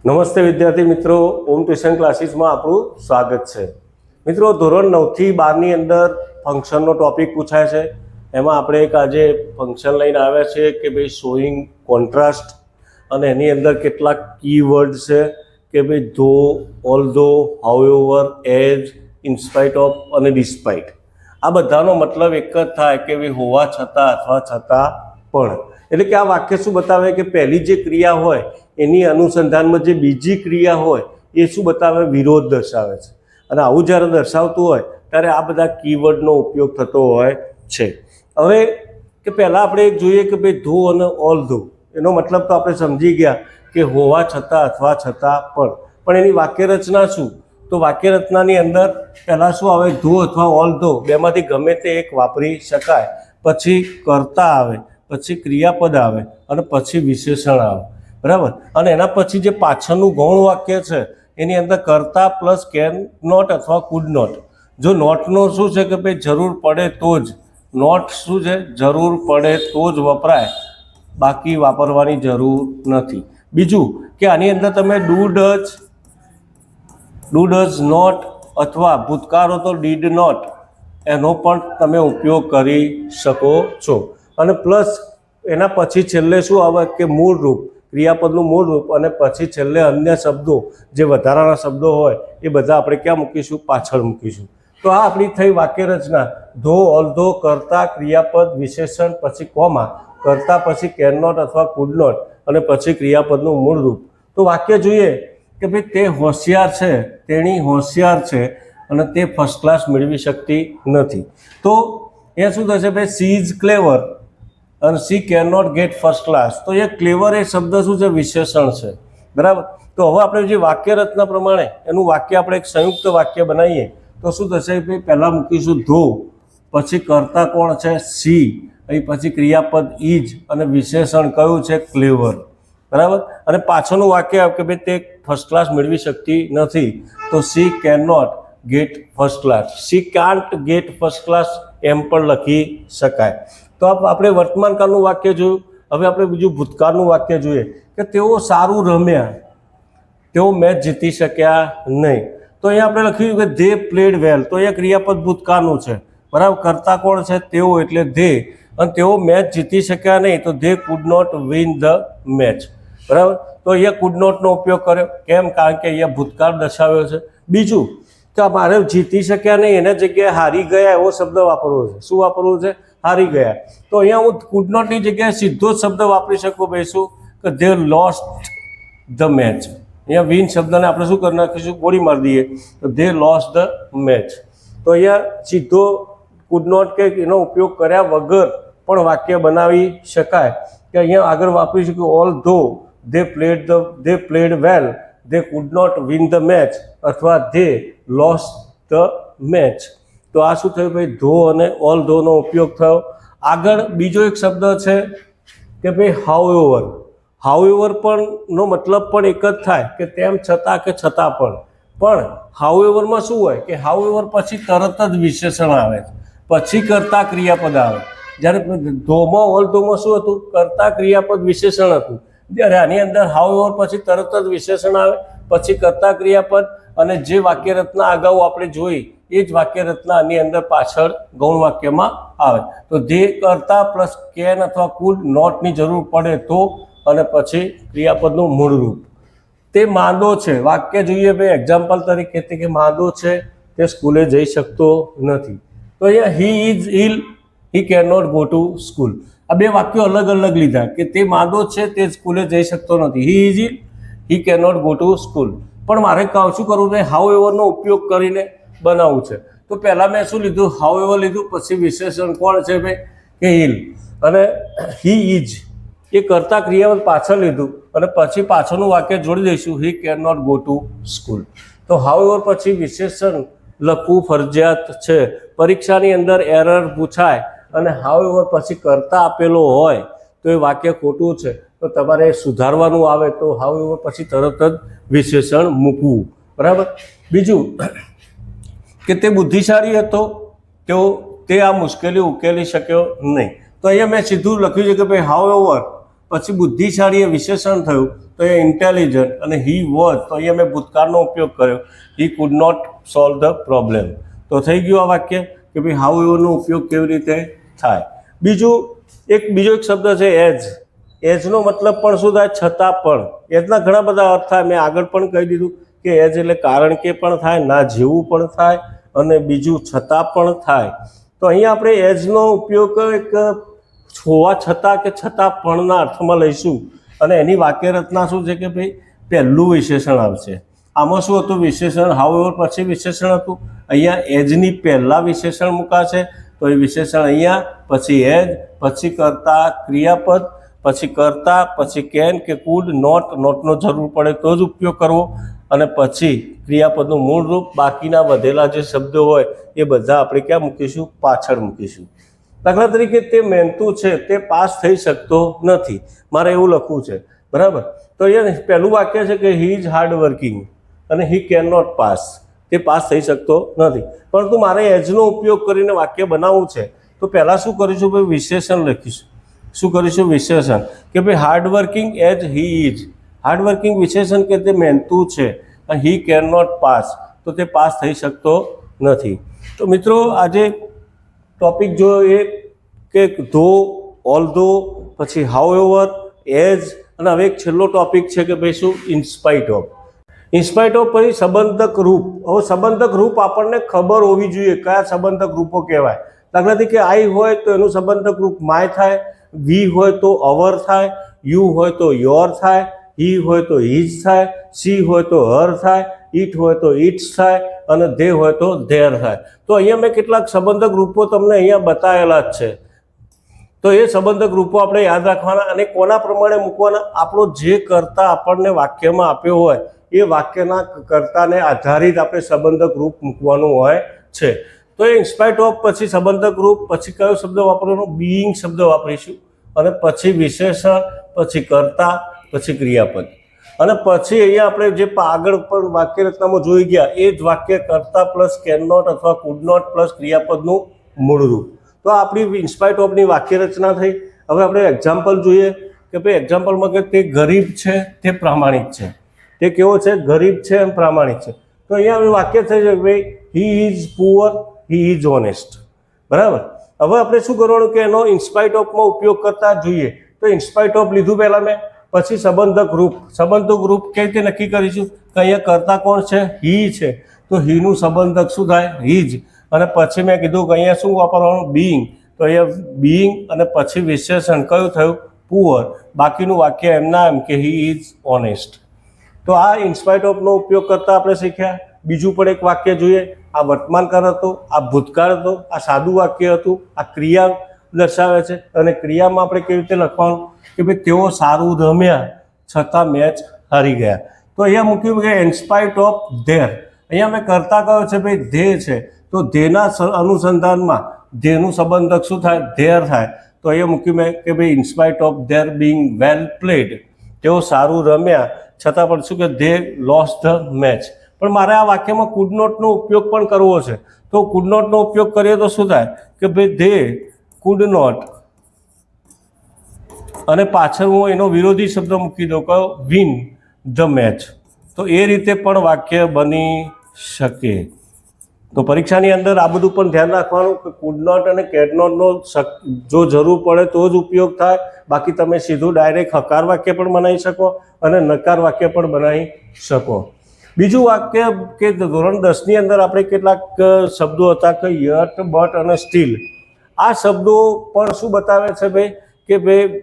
નમસ્તે વિદ્યાર્થી મિત્રો, ઓમ ટ્યુશન ક્લાસીસમાં આપણું સ્વાગત છે। મિત્રો, ધોરણ 9 થી 12ની અંદર ફંક્શનનો ટોપિક પૂછાય છે। એમાં આપણે એક આજે ફંક્શન લઈને આવ્યા છે કે ભાઈ શોઈંગ કોન્ટ્રાસ્ટ, અને એની અંદર કેટલાક કીવર્ડ છે કે ભાઈ ધો, ઓલ્ધો, હાઉએવર, એઝ, ઇનસ્પાઇટ ઓફ અને ડિસ્પાઇટ। આ બધાનો મતલબ એક જ થાય કે ભાઈ હોવા છતાં અથવા છતાં પણ। એટલે કે આ વાક્ય શું બતાવે કે પહેલી જે ક્રિયા હોય એની અનુસંધાનમાં જે બીજી ક્રિયા હોય એ શું બતાવે? વિરોધ દર્શાવે છે। અને આવું જ્યારે દર્શાવતું હોય ત્યારે આ બધા કીવર્ડનો ઉપયોગ થતો હોય છે। હવે કે પહેલાં આપણે એક જોઈએ કે ભાઈ ધો અને ઓલ્ધો, એનો મતલબ તો આપણે સમજી ગયા કે હોવા છતાં અથવા છતાં પણ એની વાક્યરચના શું? તો વાક્યરચનાની અંદર પહેલાં શું આવે? ધો અથવા ઓલ્ધો બેમાંથી ગમે તે એક વાપરી શકાય। પછી કર્તા આવે, પછી ક્રિયાપદ આવે અને પછી વિશેષણ આવે, બરાબર। અને એના પછી જે પાછળનું ગૌણ વાક્ય છે એની અંદર કર્તા પ્લસ કેન નોટ અથવા કુડ નોટ। જો નોટનો શું છે કે ભાઈ જરૂર પડે તો જ, નોટ શું છે? જરૂર પડે તો જ વપરાય, બાકી વાપરવાની જરૂર નથી। બીજું કે આની અંદર તમે ડુ ડઝ નોટ અથવા ભૂતકાળ તો ડીડ નોટ એનો પણ તમે ઉપયોગ કરી શકો છો। અને પ્લસ એના પછી છેલ્લે શું આવે કે મૂળ રૂપ, ક્રિયાપદનું મૂળ રૂપ, અને પછી છેલ્લે અન્ય શબ્દો જે વધારાના શબ્દો હોય એ બધા આપણે ક્યાં મૂકીશું? પાછળ મૂકીશું। તો આ આપણી થઈ વાક્યરચના। ધો, ઓલ્ધો, કર્તા, ક્રિયાપદ, વિશેષણ, પછી કોમા, કર્તા પછી કેન નોટ અથવા કુડ નોટ, અને પછી ક્રિયાપદનું મૂળ રૂપ। તો વાક્ય જોઈએ કે ભાઈ તે હોશિયાર છે, તેણી હોશિયાર છે, અને તે ફર્સ્ટ ક્લાસ મેળવી શકતી નથી। તો એ શું થશે ભાઈ? સી ઇઝ ક્લેવર અને she can not get first class. તો એ ક્લેવર એ શબ્દ શું છે? વિશેષણ છે, બરાબર। તો હવે આપણે જે વાક્ય રચના પ્રમાણે એનું વાક્ય આપણે એક સંયુક્ત વાક્ય બનાવીએ તો શું થશે ભાઈ? પહેલાં મૂકીશું ધો, પછી કર્તા કોણ છે? સી, અહીં પછી ક્રિયાપદ ઇઝ, અને વિશેષણ કયું છે? ક્લેવર, બરાબર। અને પાછળનું વાક્ય કે ભાઈ તે ફર્સ્ટ ક્લાસ મેળવી શકતી નથી, તો she can not get first class. She can't get first class એમ પણ લખી શકાય। તો આપણે વર્તમાનકાળનું વાક્ય જોયું। હવે આપણે બીજું ભૂતકાળનું વાક્ય જોઈએ કે તેઓ સારું રમ્યા, તેઓ મેચ જીતી શક્યા નહીં। તો અહીંયા આપણે લખ્યું કે ધે પ્લેડ વેલ, તો અહીંયા ક્રિયાપદ ભૂતકાળનું છે, બરાબર। કર્તા કોણ છે? તેઓ, એટલે ધે, અને તેઓ મેચ જીતી શક્યા નહીં, તો they could not win the match, બરાબર। તો અહીંયા કુડ નોટનો ઉપયોગ કર્યો, કેમ? કારણ કે અહીંયા ભૂતકાળ દર્શાવ્યો છે। બીજું કે મારે જીતી શક્યા નહીં એના જગ્યાએ હારી ગયા એવો શબ્દ વાપરવો છે। શું વાપરવું છે? હારી ગયા। તો અહીંયા હું કુડ નોટની જગ્યાએ સીધો જ શબ્દ વાપરી શકું ભાઈ, શું? કે ધે લોસ્ટ ધ મેચ। અહીંયા વિન શબ્દને આપણે શું કરી નાખીશું? ગોળી મારી દઈએ, તો ધે લોસ્ટ ધ મેચ। તો અહીંયા સીધો કુડ નોટ કે એનો ઉપયોગ કર્યા વગર પણ વાક્ય બનાવી શકાય કે અહીંયા આગળ વાપરીશું કે although they played well, they could not win the match, અથવા ધે લોસ્ટ ધ મેચ। તો આ શું થયું ભાઈ? ધો અને ઓલ ધોનો ઉપયોગ થયો। આગળ બીજો એક શબ્દ છે કે ભાઈ હાઉએવર। હાઉએવર પણ નો મતલબ પણ એક જ થાય કે તેમ છતાં કે છતાં પણ હાઉએવરમાં શું હોય કે હાઉએવર પછી તરત જ વિશેષણ આવે, પછી કર્તા ક્રિયાપદ આવે। જ્યારે ધોમાં ઓલ ધોમાં શું હતું? કર્તા ક્રિયાપદ વિશેષણ હતું। જ્યારે આની અંદર હાઉએવર પછી તરત જ વિશેષણ આવે, પછી કર્તા ક્રિયાપદ, અને જે વાક્ય રચના અગાઉ આપણે જોઈ એ જ વાક્ય રચના આની અંદર પાછળ ગૌણ વાક્યમાં આવે। તો ધે કર્તા પ્લસ કેન અથવા કુડ નોટની જરૂર પડે તો, અને પછી ક્રિયાપદનું મૂળ રૂપ। તે માંદો છે, વાક્ય જોઈએ ભાઈ એક્ઝામ્પલ તરીકે, કે માંદો છે, તે સ્કૂલે જઈ શકતો નથી। તો અહીંયા he is ill, he can not go to school. આ બે વાક્યો અલગ અલગ લીધા કે તે માંદો છે, તે સ્કૂલે જઈ શકતો નથી। He is ill, he can not go to school. પણ મારે શું કરવું છે? હાઉએવરનો ઉપયોગ કરીને બનાવવું છે। તો પહેલાં મેં શું લીધું? હાઉએવર લીધું, પછી વિશેષણ કોણ છે ભાઈ? કે ઇલ, અને હી ઇઝ એ કરતા ક્રિયાપદ પાછળ લીધું, અને પછી પાછળનું વાક્ય જોડી દઈશું, he can not go to school. તો હાઉએવર પછી વિશેષણ લખવું ફરજિયાત છે। પરીક્ષાની અંદર એરર પૂછાય અને હાઉએવર પછી કરતા આપેલો હોય તો એ વાક્ય ખોટું છે, તો તમારે સુધારવાનું આવે તો હાઉએવર પછી તરત જ વિશેષણ મૂકવું, બરાબર। બીજું કે તે બુદ્ધિશાળી હતો, તે આ મુશ્કેલી ઉકેલી શક્યો નહીં। તો અહીંયા મેં સીધું લખ્યું છે કે ભાઈ હાઉએવર પછી બુદ્ધિશાળી એ વિશેષણ થયું તો એ ઇન્ટેલિજન્ટ, અને હી વોઝ તો અહીંયા મેં ભૂતકાળનો ઉપયોગ કર્યો, he could not solve the problem. તો થઈ ગયું આ વાક્ય કે ભાઈ હાઉ એવરનો ઉપયોગ કેવી રીતે થાય. બીજો એક શબ્દ છે એઝ. એઝનો મતલબ પણ શું થાય? છતાં પણ. એઝના ઘણા બધા અર્થ થાય. મેં આગળ પણ કહી દીધું કે એઝ એટલે કારણ કે પણ થાય, ના જેવું પણ થાય, અને બીજું છતાં પણ થાય. તો અહીંયા આપણે એઝનો ઉપયોગ એક હોવા છતાં કે છતાં પણના અર્થમાં લઈશું, અને એની વાક્ય રચના શું છે કે ભાઈ પહેલું વિશેષણ આવશે. આમાં શું હતું? વિશેષણ હાઉ એવર પછી વિશેષણ હતું. અહીંયા એઝની પહેલાં વિશેષણ મુકાશે, તો એ વિશેષણ અહીંયા, પછી એઝ, પછી કરતા ક્રિયાપદ, પછી કરતા, પછી કેન કે કુડ, નોટનો જરૂર પડે તો જ ઉપયોગ કરવો, અને પછી ક્રિયાપદનું મૂળ રૂપ. બાકીના વધેલા જે શબ્દો હોય એ બધા આપણે ક્યાં મૂકીશું? પાછળ મૂકીશું. દાખલા તરીકે તે મહેનતુ છે, તે પાસ થઈ શકતો નથી, મારે એવું લખવું છે, બરાબર. તો અહીંયા પહેલું વાક્ય છે કે હી ઇઝ હાર્ડ વર્કિંગ અને હી કેન નોટ પાસ, તે પાસ થઈ શકતો નથી. પરંતુ મારે એઝનો ઉપયોગ કરીને વાક્ય બનાવવું છે, તો પહેલાં શું કરીશું? ભાઈ વિશેષણ લખીશું. શું કરીશું? વિશેષણ કે ભાઈ hard working as he is. Hard working વિશેષણ કે તે મહેનતુ છે, અને હી કેન નોટ પાસ, તો તે પાસ થઈ શકતો નથી. તો મિત્રો આજે ટોપિક જો એ કે ધો, ઓલ્ધો, પછી હાઉ એવર, એઝ, અને હવે એક છેલ્લો ટોપિક છે કે ભાઈ શું? In spite of. ઇન્સ્પાઇટ ઓફ પછી સંબંધક રૂપ. હવે સંબંધક રૂપ આપણને ખબર હોવી જોઈએ કયા સંબંધક રૂપો કહેવાય. દાખલા તરીકે આઈ હોય તો એનું સંબંધક રૂપ માય થાય, વી હોય તો અવર થાય, યુ હોય તો યોર થાય, હી હોય તો હિઝ થાય, સી હોય તો હર થાય, ઇટ હોય તો ઇટ્સ થાય, અને ધે હોય તો ધેર થાય. તો અહીંયા મેં કેટલાક સંબંધક રૂપો તમને અહીંયા બતાવેલા જ છે. તો એ સંબંધક રૂપો આપણે યાદ રાખવાના, અને કોના પ્રમાણે મૂકવાના? આપણો જે કર્તા આપણને વાક્યમાં આપ્યો હોય એ વાક્યના કર્તાને આધારિત આપણે સંબંધક રૂપ મૂકવાનું હોય છે. તો એ ઇન્સ્પાઇટ ઓફ પછી સંબંધક રૂપ, પછી કયો શબ્દ વાપરવાનો? બીઈંગ શબ્દ વાપરીશું, અને પછી વિશેષણ, પછી કર્તા, પછી ક્રિયાપદ, અને પછી અહીંયા આપણે જે આગળ પણ વાક્ય રચનામાં જોઈ ગયા એ જ વાક્ય કર્તા પ્લસ કેન નોટ અથવા કુડ નોટ પ્લસ ક્રિયાપદનું મૂળ રૂપ. તો આપણી ઇન્સ્પાઇટ ઓફની વાક્ય રચના થઈ. હવે આપણે એક્ઝામ્પલ જોઈએ કે ભાઈ એક્ઝામ્પલમાં કે તે ગરીબ છે, તે પ્રામાણિક છે. તે કેવો છે? ગરીબ છે અને પ્રામાણિક છે. તો અહીંયા વાક્ય થઈ છે ભાઈ he is poor, he is honest, બરાબર. હવે આપણે શું કરવાનું કે એનો ઇન્સ્પાઇટ ઓફમાં ઉપયોગ કરતા જોઈએ. તો ઇન્સ્પાઇટ ઓફ લીધું પહેલાં મેં, પછી સંબંધક રૂપ. સંબંધક રૂપ કેવી રીતે નક્કી કરીશું? કે અહીંયા કરતા કોણ છે? હી છે, તોहीનું સંબંધક શું થાય? હીજ. અને પછી મેં કીધું કે અહીંયા શું વાપરવાનું? બીઈંગ. તો અહીંયા બીઈંગ અને પછી વિશેષણ કયું થયું? પુઅર. બાકીનું વાક્ય એમના એમ કે હી ઇઝ ઓનેસ્ટ. તો આ ઇન્સ્પાઇટ ઓફનો ઉપયોગ કરતા આપણે શીખ્યા. બીજું પણ એક વાક્ય જોઈએ. આ વર્તમાનકાળ હતો, આ ભૂતકાળ હતો, આ સાદું વાક્ય હતું, આ ક્રિયા દર્શાવે છે, અને ક્રિયામાં આપણે કેવી રીતે લખવાનું કે ભાઈ તેઓ સારું રમ્યા છતાં મેચ હારી ગયા. તો અહીંયા મૂક્યું કે ઇન્સ્પાઇટ ઓફ ધેર. અહીંયા મેં કરતા કહ્યું છે ભાઈ ધે છે, તો ધેના અનુસંધાનમાં ધેનું સંબંધક શું થાય? ધેર થાય. તો અહીંયા મૂક્યું મેં કે ભાઈ in spite of their Bing well played, તેઓ સારું રમ્યા છતાં પણ શું કે ધે લોસ ધ મેચ. પણ મારે આ વાક્યમાં કુડ નોટનો ઉપયોગ પણ કરવો છે. તો કુડ નોટનો ઉપયોગ કરીએ તો શું થાય કે ભાઈ ધે કુડ નોટ, અને પાછળ હું એનો વિરોધી શબ્દ મૂકી દઉં કયો? Win the match. તો એ રીતે પણ વાક્ય બની શકે. તો પરીક્ષાની અંદર આ બધું પણ ધ્યાન રાખવાનું કે કુડ નોટ અને કેડ નોટનો જો જરૂર પડે તો જ ઉપયોગ થાય. બાકી તમે સીધું ડાયરેક્ટ હકાર વાક્ય પણ બનાવી શકો અને નકાર વાક્ય પણ બનાવી શકો. બીજું વાક્ય કે ધોરણ 10ની અંદર આપણે કેટલાક શબ્દો હતા કે યટ, બટ અને સ્ટીલ. આ શબ્દો પણ શું બતાવે છે ભાઈ કે ભાઈ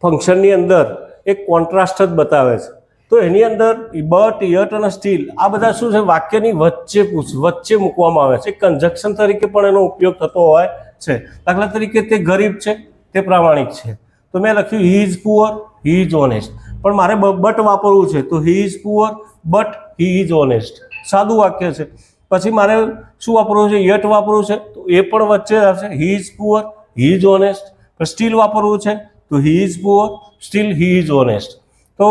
ફંક્શનની અંદર એક કોન્ટ્રાસ્ટ જ બતાવે છે. તો એની અંદર બટ, યટ અને સ્ટીલ આ બધા શું છે? વાક્યની વચ્ચે મૂકવામાં આવે છે. કન્જક્શન તરીકે પણ એનો ઉપયોગ થતો હોય છે. દાખલા તરીકે તે ગરીબ છે, તે પ્રામાણિક છે. તો મેં લખ્યું he is poor, he is honest. પણ મારે બટ વાપરવું છે, તો he is poor but he is honest. સાદું વાક્ય છે. પછી મારે શું વાપરવું છે? યટ વાપરવું છે, તો એ પણ વચ્ચે આવશે. He is poor, he is honest. Steel વાપરવું છે, તો he is poor, steel he is honest. તો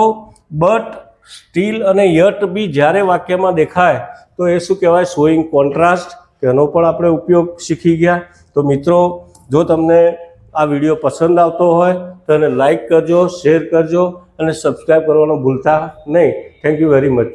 બટ, સ્ટીલ અને યટ બી જ્યારે વાક્યમાં દેખાય તો એ શું કહેવાય? Showing contrast. તેનો પણ આપણે ઉપયોગ શીખી ગયા. તો મિત્રો, જો તમને આ વિડીયો પસંદ આવતો હોય તો એને લાઈક કરજો, શેર કરજો અને સબસ્ક્રાઈબ કરવાનું ભૂલતા નહીં. Thank you very much.